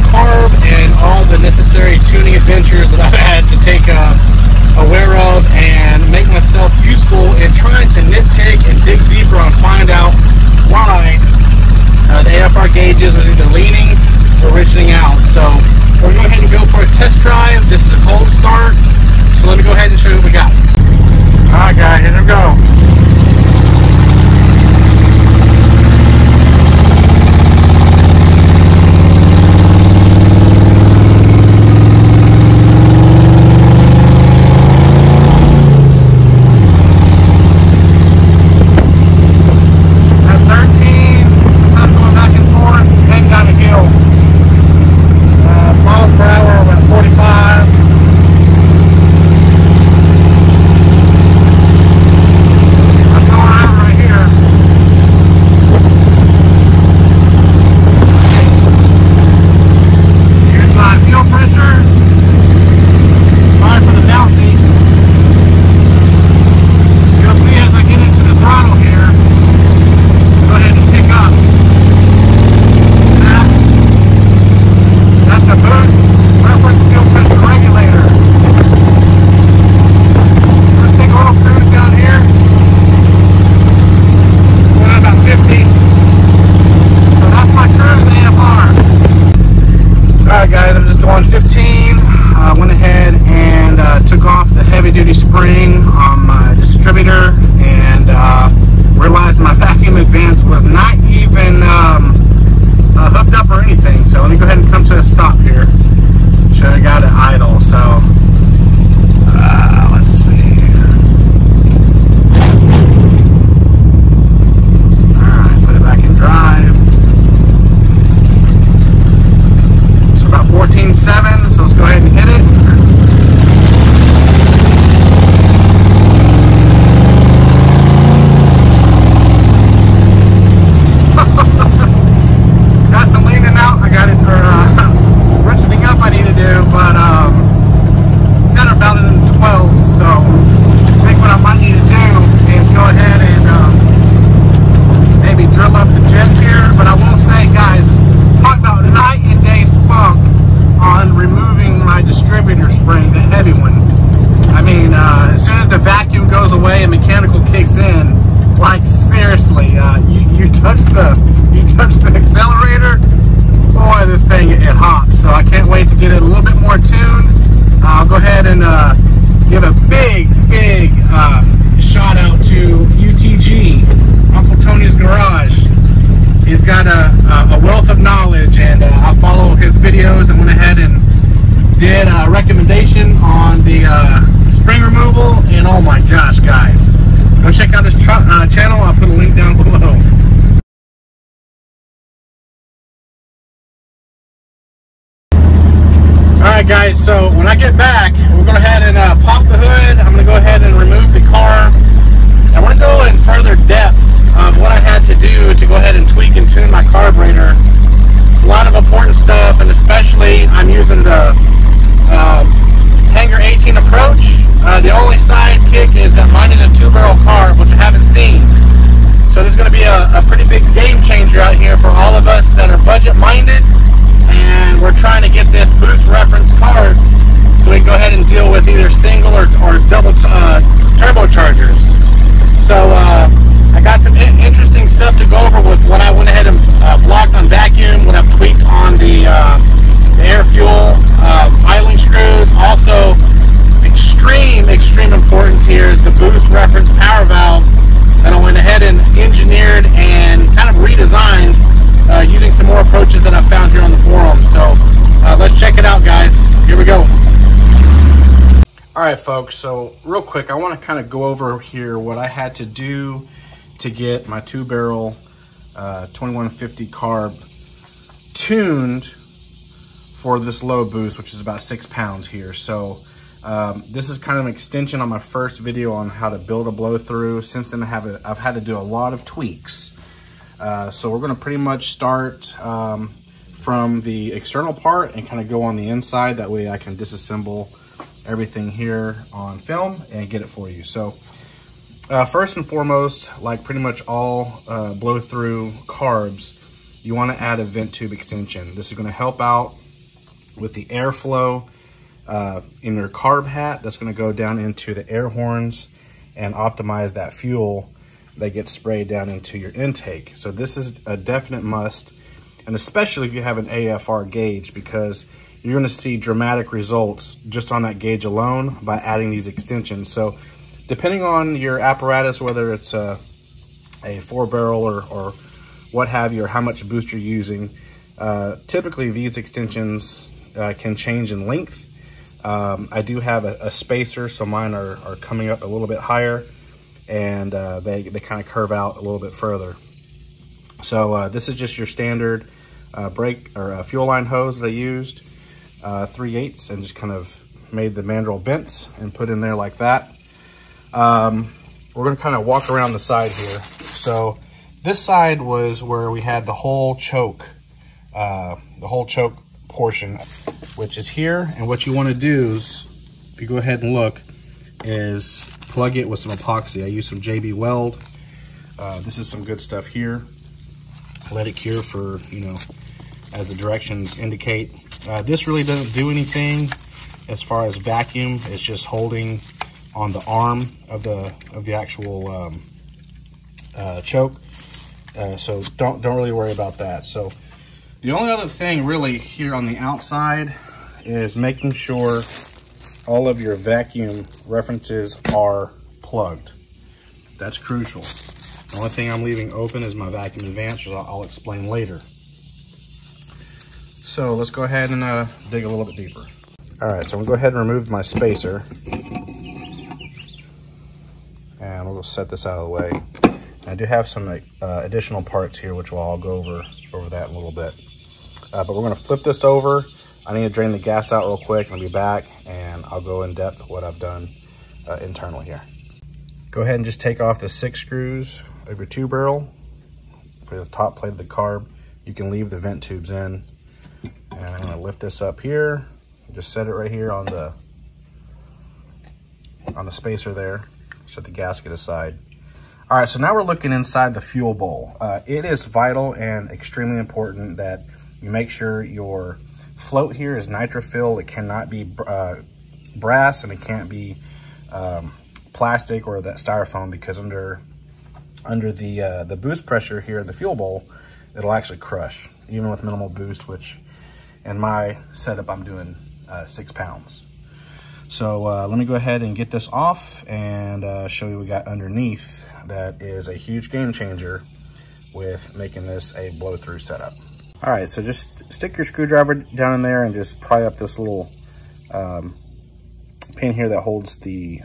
Carb and all the necessary tuning adventures that I've had to take aware of and make myself useful in trying to nitpick and dig deeper and find out why the AFR gauges are either leaning or richening out. So we're going to go ahead and go for a test drive. This is a cold start, so let me go ahead and show you what we got. Alright guys, here we go. Duty spring on my distributor and realized my vacuum advance was not even hooked up or anything. So let me go ahead and come to a stop here. Should have got it idle. So let's see. Alright, put it back in drive. So about 14.7, so let's go ahead and hit it. You touch the accelerator, boy, this thing it hops. So I can't wait to get it a little bit more tuned. I'll go ahead and give a big shout out to UTG, Uncle Tony's Garage. He's got a wealth of knowledge, and I follow his videos and went ahead and did a recommendation on the spring removal, and oh my gosh, guys, go check out this channel. I'll put a link down below. Alright guys, so when I get back, we're going to go ahead and pop the hood. I'm going to go ahead and remove the carb. I want to go in further depth of what I had to do to go ahead and tweak and tune my carburetor. It's a lot of important stuff, and especially I'm using the Hanger 18 approach. The only sidekick is that mine is a 2-barrel carb, which I haven't seen. So there's going to be a pretty big game changer out here for all of us that are budget minded. And we're trying to get this boost reference carb so we can go ahead and deal with either single or double turbochargers. So I got some interesting stuff to go over with what I went ahead and blocked on vacuum, what I've tweaked on the air fuel idling screws. Also, extreme importance here is the boost reference power valve that I went ahead and engineered and kind right, folks, so real quick, I want to kind of go over here what I had to do to get my 2-barrel 2150 carb tuned for this low boost, which is about 6 pounds here. So this is kind of an extension on my first video on how to build a blow through. Since then, I've had to do a lot of tweaks. So we're going to pretty much start from the external part and kind of go on the inside. That way I can disassemble everything here on film and get it for you. So first and foremost, like pretty much all blow through carbs, you want to add a vent tube extension. This is going to help out with the airflow in your carb hat. That's going to go down into the air horns and optimize that fuel that gets sprayed down into your intake. So this is a definite must, and especially if you have an AFR gauge, because you're going to see dramatic results just on that gauge alone by adding these extensions. So depending on your apparatus, whether it's a 4-barrel or what have you, or how much boost you're using, typically these extensions can change in length. I do have a spacer, so mine are coming up a little bit higher, and they kind of curve out a little bit further. So this is just your standard brake or fuel line hose that I used, 3/8, and just kind of made the mandrel bents and put in there like that. We're going to kind of walk around the side here. So this side was where we had the whole choke portion, which is here. And what you want to do is, if you go ahead and look, is plug it with some epoxy. I use some JB Weld. This is some good stuff here. Let it cure for, as the directions indicate. This really doesn't do anything as far as vacuum. It's just holding on the arm of the actual choke. So don't really worry about that. So the only other thing really here on the outside is making sure all of your vacuum references are plugged. That's crucial. The only thing I'm leaving open is my vacuum advance, which I'll explain later. So let's go ahead and dig a little bit deeper. All right, so I'm gonna go ahead and remove my spacer. And we'll set this out of the way. I do have some additional parts here, which I'll go over that in a little bit. But we're gonna flip this over. I need to drain the gas out real quick, and I'll be back, and I'll go in depth what I've done internal here. Go ahead and just take off the 6 screws of your 2-barrel for the top plate of the carb. You can leave the vent tubes in. And I'm gonna lift this up here. Just set it right here on the spacer there. Set the gasket aside. All right, so now we're looking inside the fuel bowl. It is vital and extremely important that you make sure your float here is nitrofill. It cannot be brass, and it can't be plastic or that styrofoam, because under the boost pressure here in the fuel bowl, it'll actually crush, even with minimal boost, which in my setup I'm doing 6 pounds. So let me go ahead and get this off and show you what we got underneath. That is a huge game changer with making this a blow through setup. All right, so just stick your screwdriver down in there and just pry up this little pin here that holds the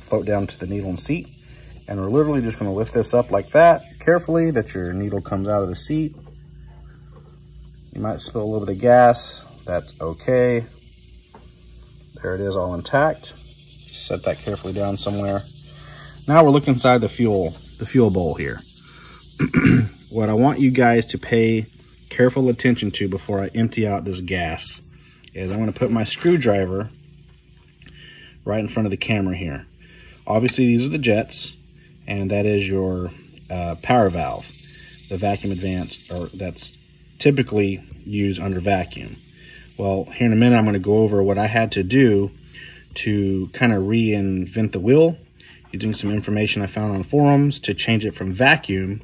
float down to the needle and seat. And we're literally just gonna lift this up like that, carefully, that your needle comes out of the seat. You might spill a little bit of gas, that's okay. There it is, all intact. Set that carefully down somewhere. Now we're looking inside the fuel bowl here. What I want you guys to pay careful attention to before I empty out this gas is I'm gonna put my screwdriver right in front of the camera here. Obviously these are the jets, and that is your power valve, the vacuum advance, or that's typically used under vacuum. Well, here in a minute I'm going to go over what I had to do to kind of reinvent the wheel, using some information I found on forums to change it from vacuum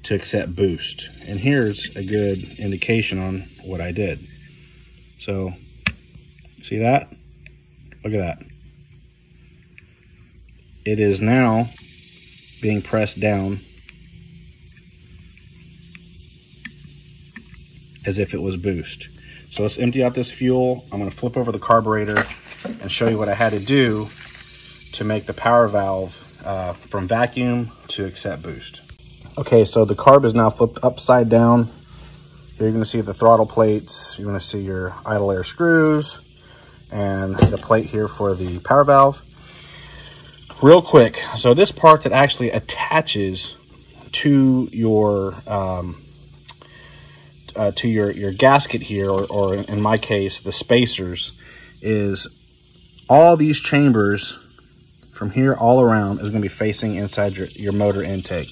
to accept boost. And here's a good indication on what I did. So, see that? Look at that. It is now being pressed down as if it was boost. So let's empty out this fuel. I'm going to flip over the carburetor and show you what I had to do to make the power valve from vacuum to accept boost. Okay, so the carb is now flipped upside down. Here you're going to see the throttle plates. You're going to see your idle air screws and the plate here for the power valve. Real quick, so this part that actually attaches to your gasket here, or in my case, the spacers, is all these chambers from here all around is going to be facing inside your motor intake.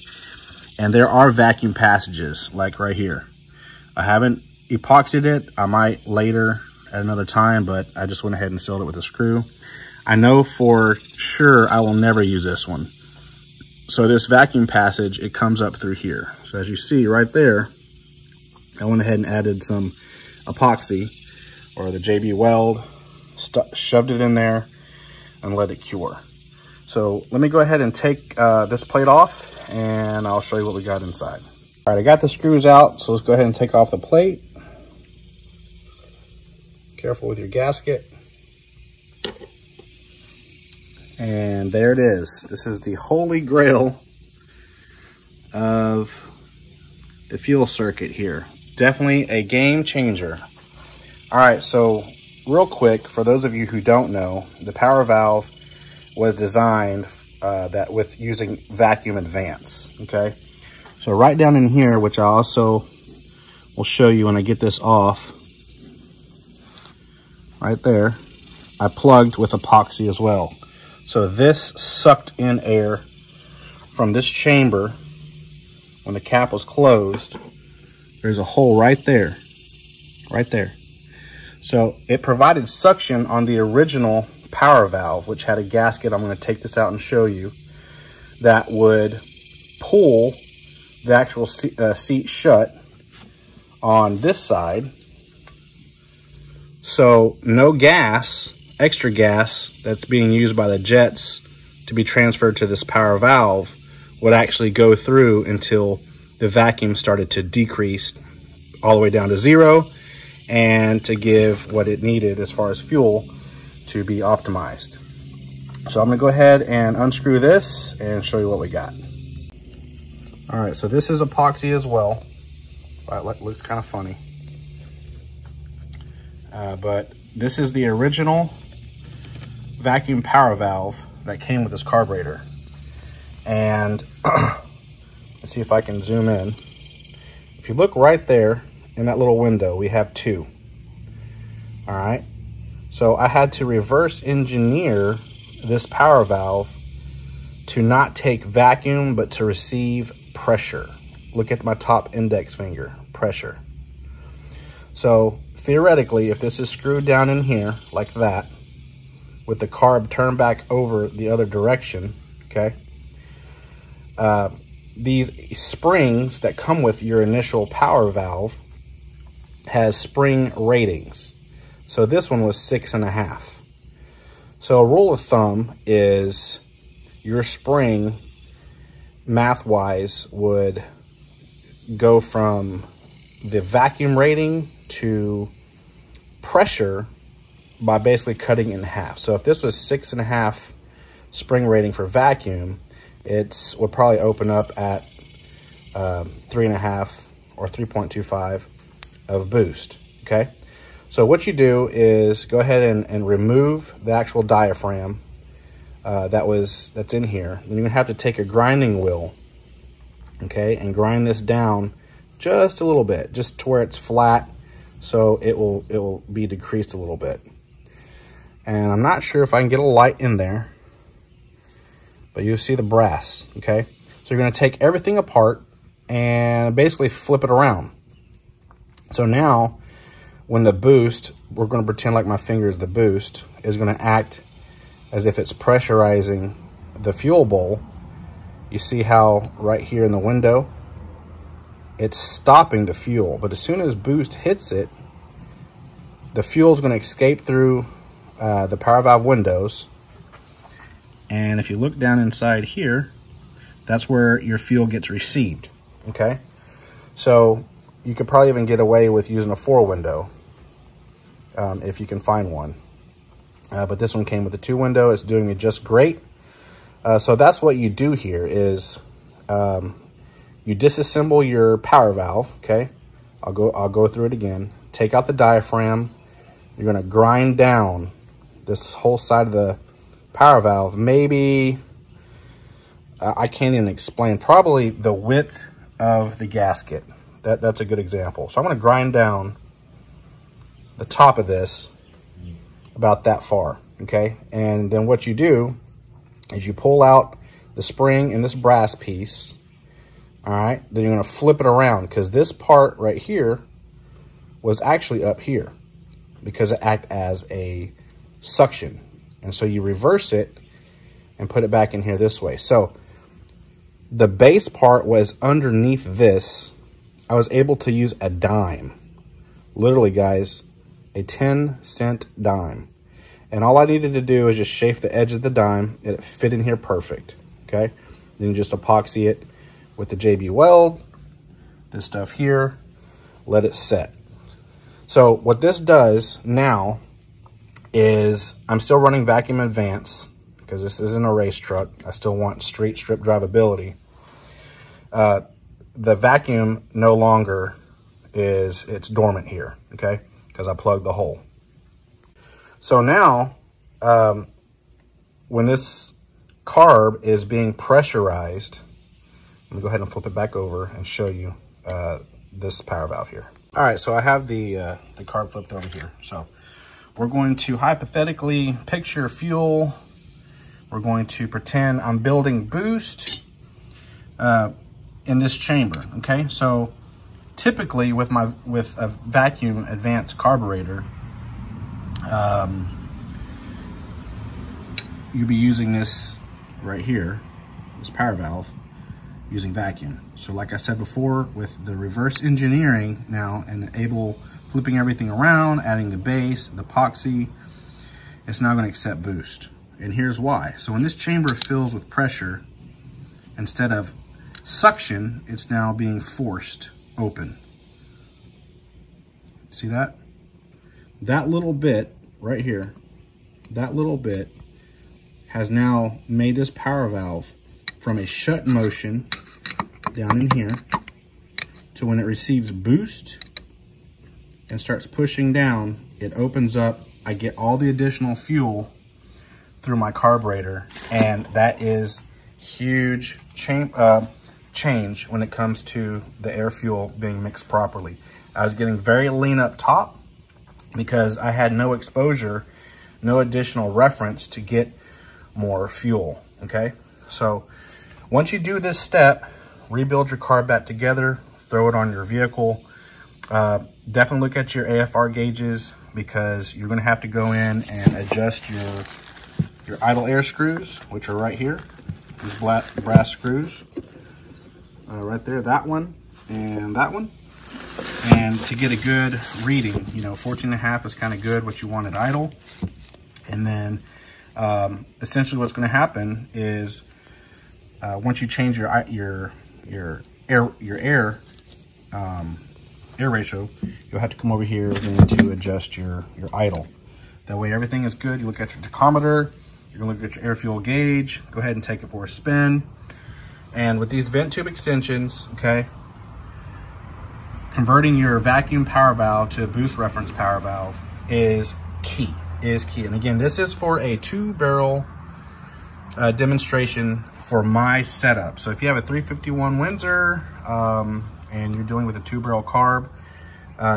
And there are vacuum passages, like right here. I haven't epoxied it. I might later at another time, but I just went ahead and sealed it with a screw. I know for sure I will never use this one. So this vacuum passage, it comes up through here. So as you see right there, I went ahead and added some epoxy, or the JB Weld, shoved it in there and let it cure. So let me go ahead and take this plate off, and I'll show you what we got inside. All right, I got the screws out, so let's go ahead and take off the plate. Careful with your gasket. And there it is. This is the holy grail of the fuel circuit here. Definitely a game changer. All right, so real quick, for those of you who don't know, the power valve was designed with using vacuum advance, okay? So right down in here, which I also will show you when I get this off, right there, I plugged with epoxy as well. So this sucked in air from this chamber. When the cap was closed, there's a hole right there, right there. So it provided suction on the original power valve, which had a gasket. I'm going to take this out and show you, that would pull the actual seat shut on this side. So no gas, extra gas that's being used by the jets to be transferred to this power valve would actually go through until the vacuum started to decrease all the way down to 0, and to give what it needed as far as fuel to be optimized. So I'm gonna go ahead and unscrew this and show you what we got. All right, so this is epoxy as well. It looks kind of funny. But this is the original vacuum power valve that came with this carburetor. And let's see if I can zoom in. If you look right there in that little window, we have 2. All right. So I had to reverse engineer this power valve to not take vacuum, but to receive pressure. Look at my top index finger, pressure. So theoretically, if this is screwed down in here like that, with the carb turned back over the other direction, okay, these springs that come with your initial power valve has spring ratings. So this one was 6.5. So a rule of thumb is your spring, math-wise, would go from the vacuum rating to pressure by basically cutting it in half. So if this was 6.5 spring rating for vacuum, it would probably open up at 3.5 or 3.25 of boost, okay? So what you do is go ahead and remove the actual diaphragm that's in here. Then you're gonna have to take a grinding wheel, okay, and grind this down just a little bit, just to where it's flat, so it will be decreased a little bit. And I'm not sure if I can get a light in there, but you'll see the brass, okay? So you're gonna take everything apart and basically flip it around. So now, when the boost, we're gonna pretend like my finger is the boost, is gonna act as if it's pressurizing the fuel bowl. You see how right here in the window, it's stopping the fuel, but as soon as boost hits it, the fuel is gonna escape through the power valve windows. And if you look down inside here, that's where your fuel gets received, okay? So you could probably even get away with using a 4 window if you can find one. but this one came with a 2-window. It's doing me just great. So that's what you do here is you disassemble your power valve, okay? I'll go through it again. Take out the diaphragm. You're going to grind down this whole side of the power valve. Maybe, I can't even explain, probably the width of the gasket. That's a good example. So I'm going to grind down the top of this about that far, okay? And then what you do is you pull out the spring and this brass piece, all right? Then you're going to flip it around because this part right here was actually up here because it acts as a suction. And so you reverse it and put it back in here this way. So the base part was underneath this. I was able to use a dime. Literally, guys, a 10-cent dime. And all I needed to do is just chafe the edge of the dime. It fit in here perfect, okay? Then you just epoxy it with the JB Weld, this stuff here, let it set. So what this does now is I'm still running vacuum advance because this isn't a race truck. I still want straight strip drivability. The vacuum no longer it's dormant here, okay? Because I plugged the hole. So now, when this carb is being pressurized, let me go ahead and flip it back over and show you this power valve here. All right, so I have the carb flipped over here. So we're going to hypothetically picture fuel. We're going to pretend I'm building boost in this chamber, okay? So typically with a vacuum advanced carburetor, you'll be using this right here, this power valve, using vacuum. So like I said before, with the reverse engineering now and flipping everything around, adding the base, the epoxy, it's now going to accept boost. And here's why. So when this chamber fills with pressure, instead of suction, it's now being forced open. See that? That little bit right here, that little bit has now made this power valve from a shut motion down in here to when it receives boost and starts pushing down, it opens up. I get all the additional fuel through my carburetor, and that is huge change when it comes to the air fuel being mixed properly. I was getting very lean up top because I had no exposure, no additional reference to get more fuel, okay? So once you do this step, rebuild your carb back together, throw it on your vehicle. Definitely look at your AFR gauges because you're gonna have to go in and adjust your idle air screws, which are right here, these brass screws, right there, that one and that one. And to get a good reading, 14.5 is kind of good, what you want at idle. And then essentially what's going to happen is once you change your air ratio, you'll have to come over here then to adjust your idle. That way everything is good. You look at your tachometer, you're going to look at your air fuel gauge, go ahead and take it for a spin. And with these vent tube extensions, okay, converting your vacuum power valve to a boost reference power valve is key. And again, this is for a 2-barrel demonstration for my setup. So if you have a 351 Windsor and you're dealing with a 2-barrel carb,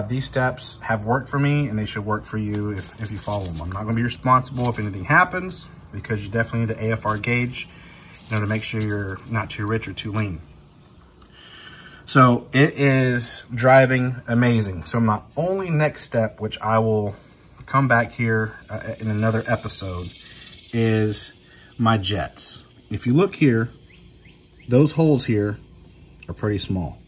these steps have worked for me and they should work for you if you follow them. I'm not going to be responsible if anything happens because you definitely need an AFR gauge to make sure you're not too rich or too lean. So it is driving amazing. So my only next step, which I will come back here in another episode, is my jets. If you look here, those holes here are pretty small.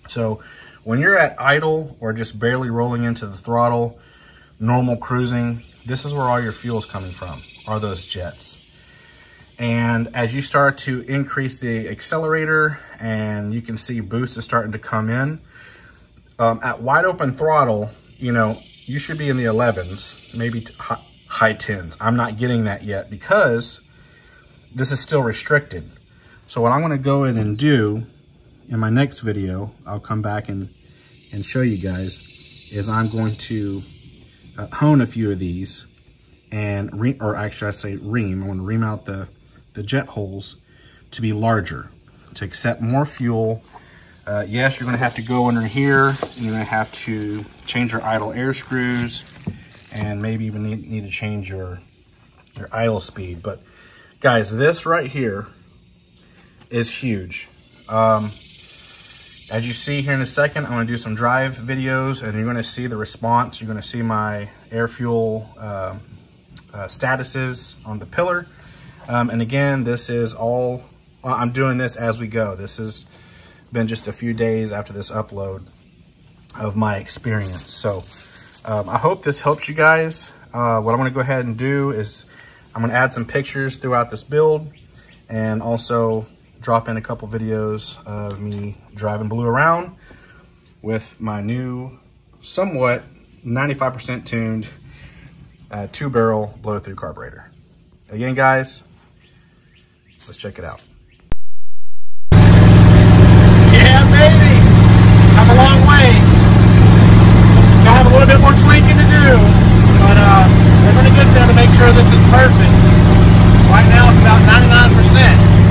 So when you're at idle or just barely rolling into the throttle, normal cruising, this is where all your fuel is coming from, are those jets. And as you start to increase the accelerator and you can see boost is starting to come in, at wide open throttle, you should be in the 11s, maybe high 10s. I'm not getting that yet because this is still restricted. So what I'm gonna go in and do in my next video, I'll come back and show you guys, is I'm going to hone a few of these and ream I want to ream out the jet holes to be larger, to accept more fuel. Yes, you're going to have to go under here, and you're going to have to change your idle air screws, and maybe even need to change your idle speed. But guys, this right here is huge. As you see here in a second, I'm going to do some drive videos, and you're going to see the response. You're going to see my air fuel statuses on the pillar. And again, this is all, I'm doing this as we go. This has been just a few days after this upload of my experience. So I hope this helps you guys. What I'm going to go ahead and do is I'm going to add some pictures throughout this build, and also drop in a couple videos of me driving Blue around with my new, somewhat 95% tuned 2-barrel blow-through carburetor. Again, guys, let's check it out. Yeah, baby, it's come a long way. Still have a little bit more tweaking to do, but we're going to get there to make sure this is perfect. Right now, it's about 99%.